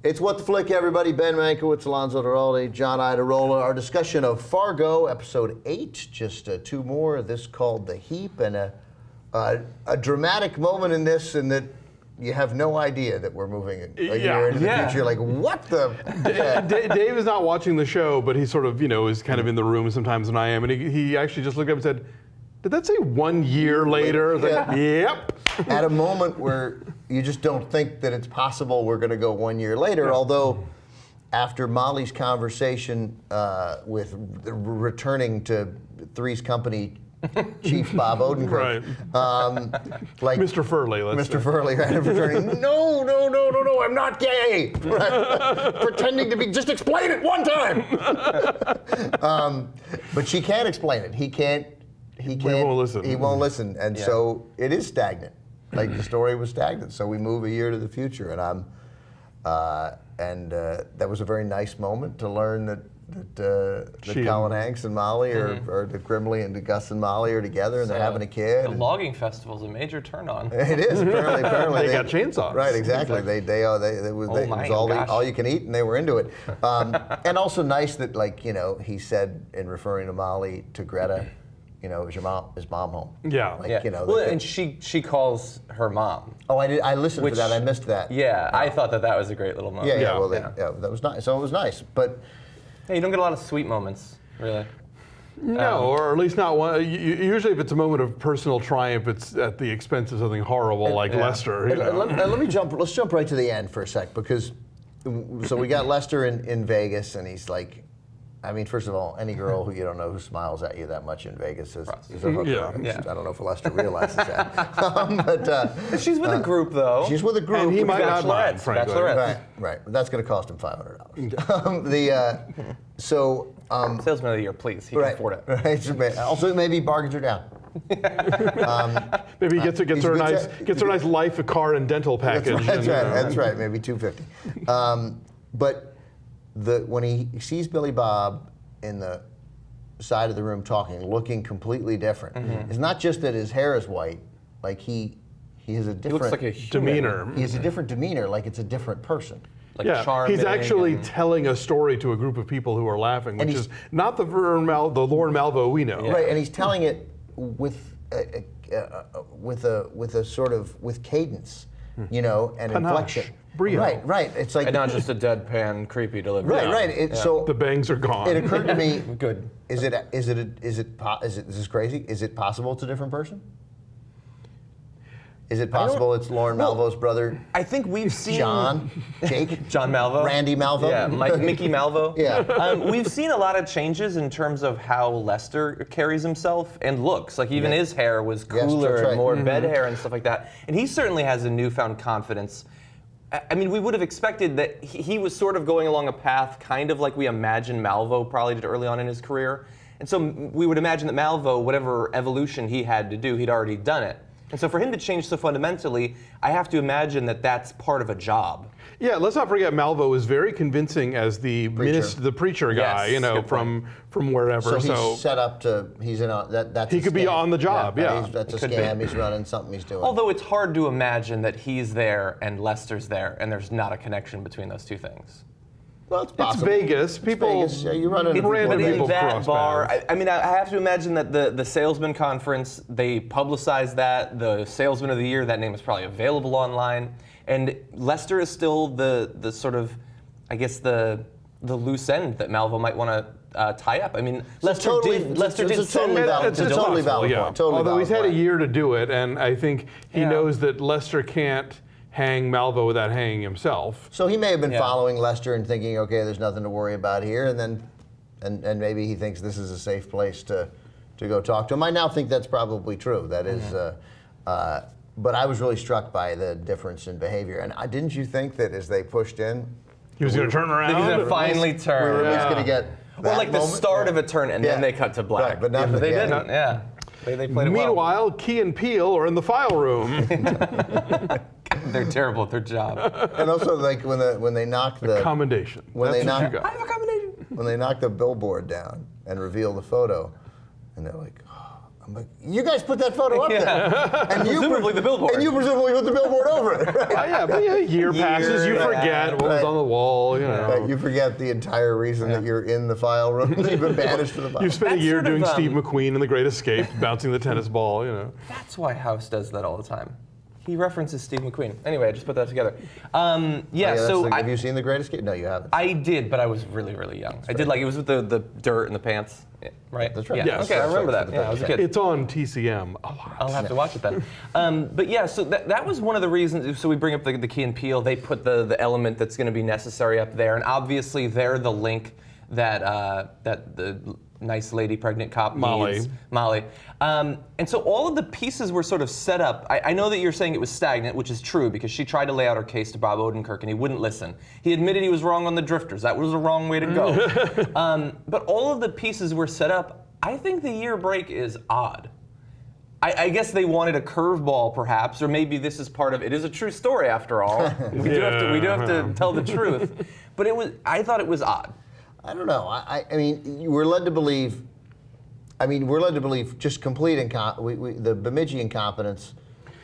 It's What the Flick, everybody. Ben Mankiewicz, Alonso Duralde, John Iadarola. Our discussion of Fargo, episode 8. Just 2 more. This called The Heap, and a dramatic moment in this, in that you have no idea that we're moving a year into the future. Like, what the? Dave is not watching the show, but he sort of, is kind of in the room sometimes when I am, and he actually just looked up and said, "Did that say 1 year later?" Yeah. Like, yep. At a moment where you just don't think that it's possible we're going to go 1 year later, although after Molly's conversation with returning to Three's Company Chief Bob Odenkirk, like Mr. Furley, Mr. Furley, right, returning, no, I'm not gay, right? Pretending to be, just explain it one time. But she can't explain it. He won't listen. He won't listen, and so it is stagnant. Like, the story was stagnant, so we move a year to the future, and that was a very nice moment to learn that Colin Hanks and Molly or that Grimley and Gus and Molly are together, and they're having a kid. The logging festival's a major turn on. It is, apparently they got chainsaws. Right, exactly. It was all you can eat, and they were into it. And also nice that, like, he said, in referring to Molly, to Greta, is mom home? Yeah. Like, well, and she calls her mom. Oh, I listened for that. I missed that. Yeah, I thought that was a great little moment. That was nice. So it was nice, but you don't get a lot of sweet moments, really. No, or at least not one. Usually, if it's a moment of personal triumph, it's at the expense of something horrible, like Lester. Let's jump right to the end for a sec, because so we got Lester in Vegas, and he's like, I mean, first of all, any girl who you don't know who smiles at you that much in Vegas is a hooker. I don't know if Lester realizes that. But she's with a group, though. She's with a group. And he might not mind, frankly. Right. But that's going to cost him $500. Salesman of the year, please. He can afford it. Right. Also, maybe bargains are down. Maybe he gets her a nice life, a car, and dental package. That's right. Maybe $250. But when he sees Billy Bob in the side of the room talking, looking completely different, it's not just that his hair is white. Like, he has a different. He looks like a demeanor. He has a different demeanor. Like, it's a different person. Charming. He's actually telling a story to a group of people who are laughing, which is not the Lord Malvo we know. Right, and he's telling it with a sort of with cadence, and Panache. inflection. Brio. Right. It's like, and not just a deadpan, creepy delivery. Right. So the bangs are gone. It occurred to me. Good. Is this crazy? Is it possible it's a different person? Is it possible it's Lorne Malvo's brother? I think we've seen Jake, John Malvo, Randy Malvo, Mickey Malvo. Yeah. We've seen a lot of changes in terms of how Lester carries himself and looks. Like, even his hair was cooler and more bed hair and stuff like that. And he certainly has a newfound confidence. I mean, we would have expected that he was sort of going along a path kind of like we imagine Malvo probably did early on in his career. And so we would imagine that Malvo, whatever evolution he had to do, he'd already done it. And so for him to change so fundamentally, I have to imagine that that's part of a job. Yeah, let's not forget Malvo is very convincing as the preacher guy, from wherever. So he's set up to, he's in on that. He could be on the job, That's a scam. He's running something he's doing. Although it's hard to imagine that he's there and Lester's there and there's not a connection between those two things. Well, it's possible. It's Vegas. People, you run into random people in that cross bar, paths. I have to imagine that the salesman conference, they publicized that. The salesman of the year, that name is probably available online. And Lester is still the sort of, I guess, the loose end that Malvo might want to tie up. I mean, Lester did totally valid point. Although he's had a year to do it, and I think he knows that Lester can't hang Malvo without hanging himself. So he may have been following Lester and thinking, okay, there's nothing to worry about here, and then and maybe he thinks this is a safe place to go talk to him. I now think that's probably true. That is, but I was really struck by the difference in behavior. And didn't you think that as they pushed in, he was going to turn around? He was going to finally turn. We were at least going to get well, like the start of a turn, and then they cut to black. Right, but not they didn't. Yeah. They played it well. Meanwhile, Key and Peele are in the file room. They're terrible at their job. And also, like when they knock the commendation. When That's they knock, I have a commendation. When they knock the billboard down and reveal the photo, and they're like, I'm like, you guys put that photo up there. And presumably the billboard. And you presumably put the billboard over it. Right? But a year passes, you forget what was on the wall. You know. Right, you forget the entire reason that you're in the file room. You've been banished to the file. You've spent a year sort of, doing Steve McQueen in The Great Escape, bouncing the tennis ball. You know. That's why House does that all the time. He references Steve McQueen. Anyway, I just put that together. Have you seen The Great Escape? No, you haven't. I did, but I was really, really young. I did it was with the dirt in the pants, right? That's right. Yeah. Yes. Okay, I remember that. Yeah, I was a kid. It's on TCM a lot. I'll have to watch it then. But yeah, so that was one of the reasons. So we bring up the Key and Peele. They put the element that's going to be necessary up there, and obviously they're the link that the nice lady pregnant cop needs. Molly. And so all of the pieces were sort of set up. I know that you're saying it was stagnant, which is true, because she tried to lay out her case to Bob Odenkirk, and he wouldn't listen. He admitted he was wrong on the drifters. That was the wrong way to go. But all of the pieces were set up. I think the year break is odd. I guess they wanted a curveball, perhaps, or maybe this is part of it. Is a true story, after all. We do have to tell the truth. But I thought it was odd. I don't know. I mean, we're led to believe. I mean, we're led to believe just complete the Bemidji incompetence.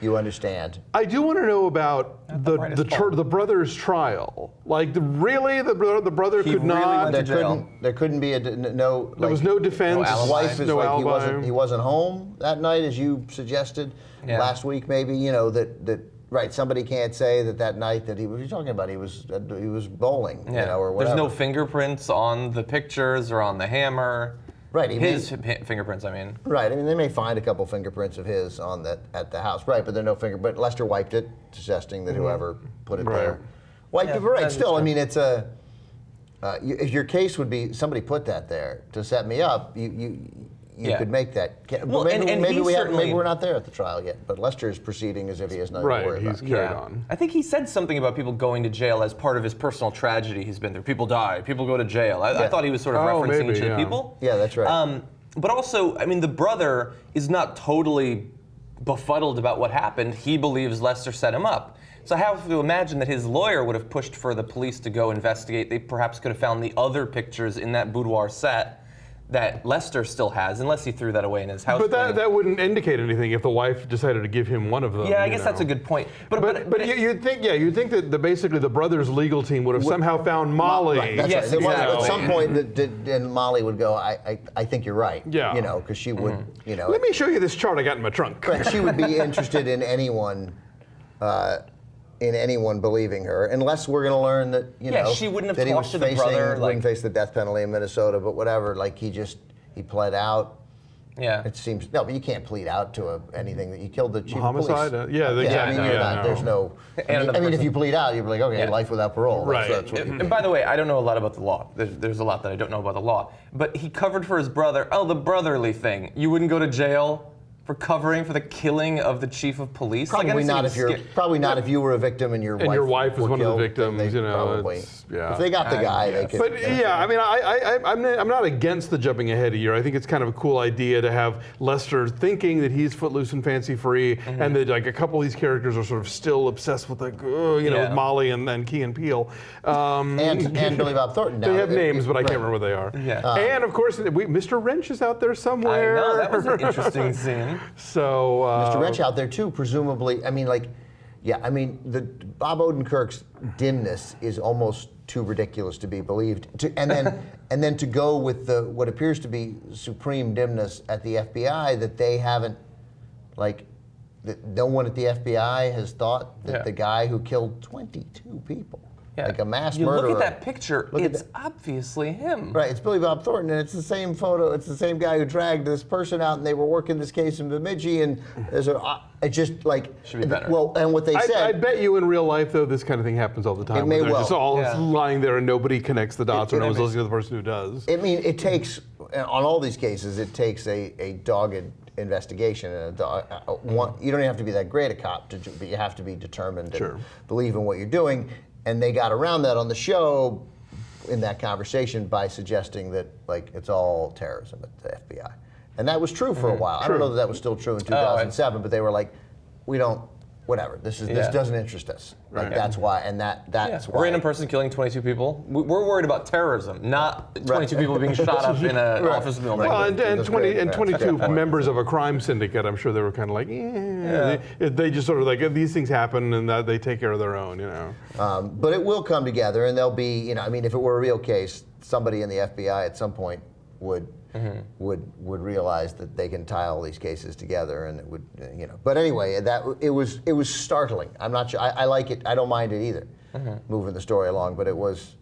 You understand. I do want to know about the brother's trial. Like, the brother could not. went to jail. There couldn't be no. There was no defense. No alibi. His wife is No like alibi. he wasn't home that night, as you suggested last week. Maybe that. Right, somebody can't say that night that what are you talking about? He was bowling, or whatever. There's no fingerprints on the pictures or on the hammer. Right, His fingerprints, I mean. Right, I mean they may find a couple fingerprints of his at the house. Right, but there are no But Lester wiped it, suggesting that whoever put it there wiped it. Right, still, I mean it's your case would be somebody put that there to set me up. You could make that. Well, maybe we're not there at the trial yet, but Lester is proceeding as if he has nothing to worry about. He's carried on. I think he said something about people going to jail as part of his personal tragedy he's been through. People die, people go to jail. I thought he was sort of referencing each of the people. Yeah, that's right. But also, I mean, the brother is not totally befuddled about what happened. He believes Lester set him up. So I have to imagine that his lawyer would have pushed for the police to go investigate. They perhaps could have found the other pictures in that boudoir set that Lester still has, unless he threw that away in his house. But that wouldn't indicate anything if the wife decided to give him one of them. Yeah, I guess that's a good point. But you'd think that basically the brothers' legal team would have somehow found Molly. Right, that's yes, right. exactly. At some point, and Molly would go, I think you're right. Yeah. Because she would, Let me show you this chart I got in my trunk. Right, she would be interested in anyone believing her, unless we're going to learn that she wouldn't have that he talked was to the brother. Wouldn't face the death penalty in Minnesota, but whatever. Like he pled out. Yeah. It seems but you can't plead out to anything that you killed the chief of police. Homicide? There's no. I mean, if you plead out, you're like, okay, life without parole. Right. That's what And by the way, I don't know a lot about the law. There's a lot that I don't know about the law. But he covered for his brother. Oh, the brotherly thing. You wouldn't go to jail for covering for the killing of the chief of police? Probably not if if you were a victim and your wife was one of the victims. Probably, if they got the guy, they could. But I mean, I'm not against the jumping ahead a year. I think it's kind of a cool idea to have Lester thinking that he's footloose and fancy free, and that like a couple of these characters are sort of still obsessed with with Molly and Key and Peele, and Billy Bob Thornton. They have names, but I can't remember what they are. Yeah. And of course, Mr. Wrench is out there somewhere. I know, that was an interesting scene. So Mr. Wrench out there too, presumably. I mean, the Bob Odenkirk's dimness is almost too ridiculous to be believed. And then to go with what appears to be supreme dimness at the FBI that they haven't, that no one at the FBI has thought that the guy who killed 22 people. Yeah. Like a mass murderer. Look at that picture. It's obviously him. Right. It's Billy Bob Thornton, and it's the same photo. It's the same guy who dragged this person out, and they were working this case in Bemidji, and there's it just like should be better. Well, and what they said. I bet you in real life though, this kind of thing happens all the time. It may they're well. just all lying there, and nobody connects the dots, or no one's listening to the person who does. I mean, it takes on all these cases. It takes a dogged investigation, and you don't have to be that great a cop but you have to be determined and believe in what you're doing. And they got around that on the show in that conversation by suggesting that it's all terrorism at the FBI. And that was true for a while. I don't know that was still true in 2007, but they were like, we're whatever. This doesn't interest us. Like that's why, and that's why. A random person killing 22 people. We're worried about terrorism, not 22 people being shot up in an office building. Well, and 22 members of a crime syndicate. I'm sure they were kind of like, they just sort of like these things happen and that they take care of their own, you know. But it will come together, and there'll be, you know, I mean, if it were a real case, somebody in the FBI at some point would realize that they can tie all these cases together, and it would, you know. But anyway, it was startling. I'm not sure. I like it. I don't mind it either, moving the story along. But it was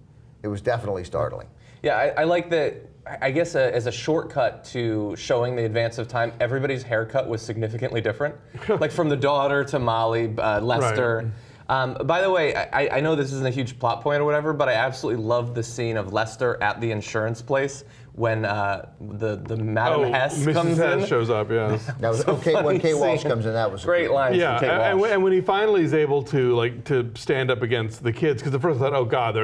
definitely startling. Yeah, I like that. I guess as a shortcut to showing the advance of time, everybody's haircut was significantly different. Like from the daughter to Molly, Lester. Right. By the way, I know this isn't a huge plot point or whatever, but I absolutely love the scene of Lester at the insurance place when the Madam Hess Mrs. comes Hess in. shows up, yes. That was when Kate Walsh comes in. That was great line. Yeah, from Kate Walsh. and when he finally is able to stand up against the kids, because at first I thought, oh God,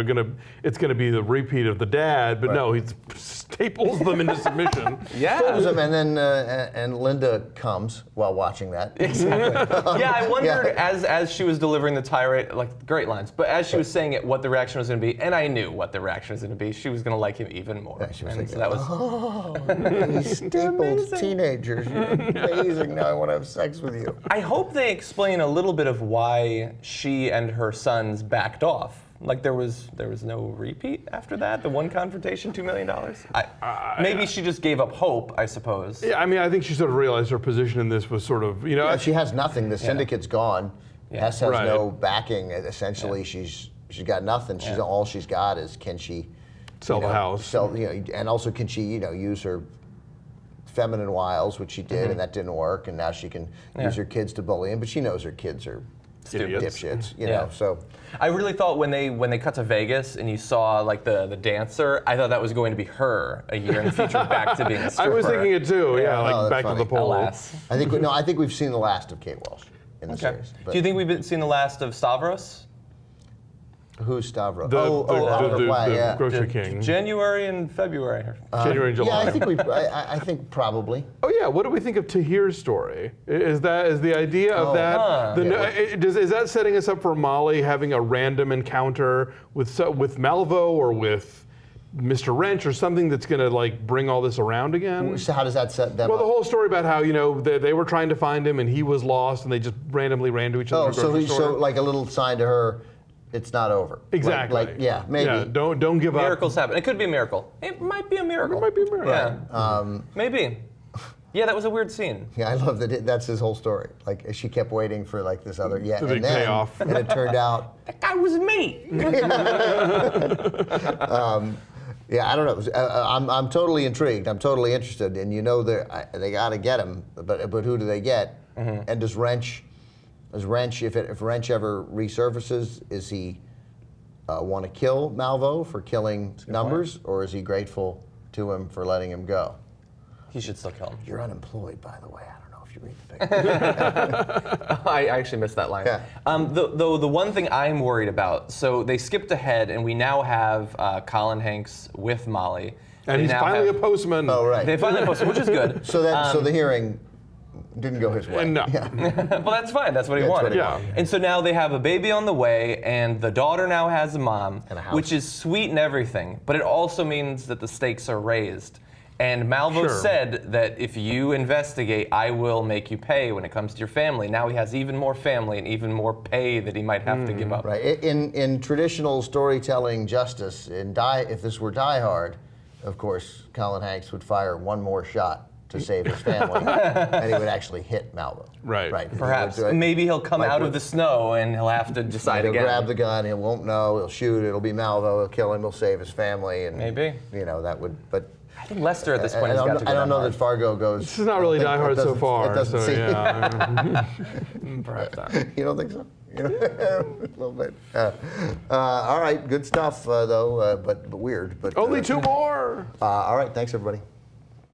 it's gonna be the repeat of the dad, but no, he staples them into submission. And then and Linda comes while watching that. Exactly. Yeah, I wondered as she was delivering the tirade, like great lines, but as she was saying it, what the reaction was going to be, and I knew what the reaction was going to be. She was going to like him even more. Yeah, she was and thinking, so that was these stapled teenagers. You're amazing. Now I want to have sex with you. I hope they explain a little bit of why she and her sons backed off. Like there was no repeat after that. The one confrontation, $2 million. Maybe she just gave up hope, I suppose. Yeah, I mean, I think she sort of realized her position in this was sort of, you know. Yeah, she has nothing. The syndicate's gone. Hess has Right. no backing. Essentially, she's got nothing. She's all she's got is can she Sell the house. And also can she use her feminine wiles, which she did, and that didn't work. And now she can use her kids to bully him, but she knows her kids are dipshits, you know. So I really thought when they cut to Vegas and you saw like the dancer, I thought that was going to be her a year in the future, back to being a stripper. I was thinking it too. Yeah, like that's back funny. to the pole. Alas. I think we've seen the last of Kate Walsh in the series. But Do you think we've seen the last of Stavros? who's Stavros? The grocery king. January and February. January and July. Yeah, I think probably. Oh yeah, what do we think of Tahir's story? Is the idea of that? Is that setting us up for Molly having a random encounter with Malvo or with Mr. Wrench or something that's going to like bring all this around again? So how does that set them Well, up? the whole story about how they were trying to find him and he was lost and they just randomly ran to each other. So like a little sign to her, it's not over. Exactly. Maybe. Yeah, don't give up. Miracles happen. It could be a miracle. It might be a miracle. It might be a miracle. Yeah. Maybe. Yeah, that was a weird scene. Yeah, I love that. That's his whole story. Like she kept waiting for like this other The big payoff. And it turned out That guy was me. Yeah, I don't know. I'm totally intrigued. I'm totally interested, and they got to get him. But who do they get? And does Wrench, if Wrench ever resurfaces, is he want to kill Malvo for killing Numbers, or is he grateful to him for letting him go? He should still kill him. You're unemployed, by the way. I don't know if you read the paper. I actually missed that line. Yeah. The one thing I'm worried about, so they skipped ahead and we now have Colin Hanks with Molly. And he's finally a postman. Oh, right. They finally posted, which is good. So the hearing didn't go his way. No. Yeah. Well, that's fine. That's what he That's wanted. what he wanted. And so now they have a baby on the way, and the daughter now has a mom, And a house. which is sweet and everything. But it also means that the stakes are raised. And Malvo Sure. said that if you investigate, I will make you pay when it comes to your family. Now he has even more family and even more pay that he might have to give up. Right. In traditional storytelling justice, if this were Die Hard, of course, Colin Hanks would fire one more shot to save his family, and he would actually hit Malvo. Right. Right. Perhaps. He would do it. Maybe he'll come Like out with- of the snow and he'll have to decide He'll again. grab the gun. He won't know. He'll shoot. It'll be Malvo. He'll kill him. He'll save his family. And Maybe. That would. But I think Lester at this point has got to go I don't know hard. that Fargo goes. This is not really Die Hard so far. It doesn't so seem. yeah. Perhaps not. You don't think so? A little bit. All right. Good stuff, though. But weird. But Only two more. all right. Thanks, everybody.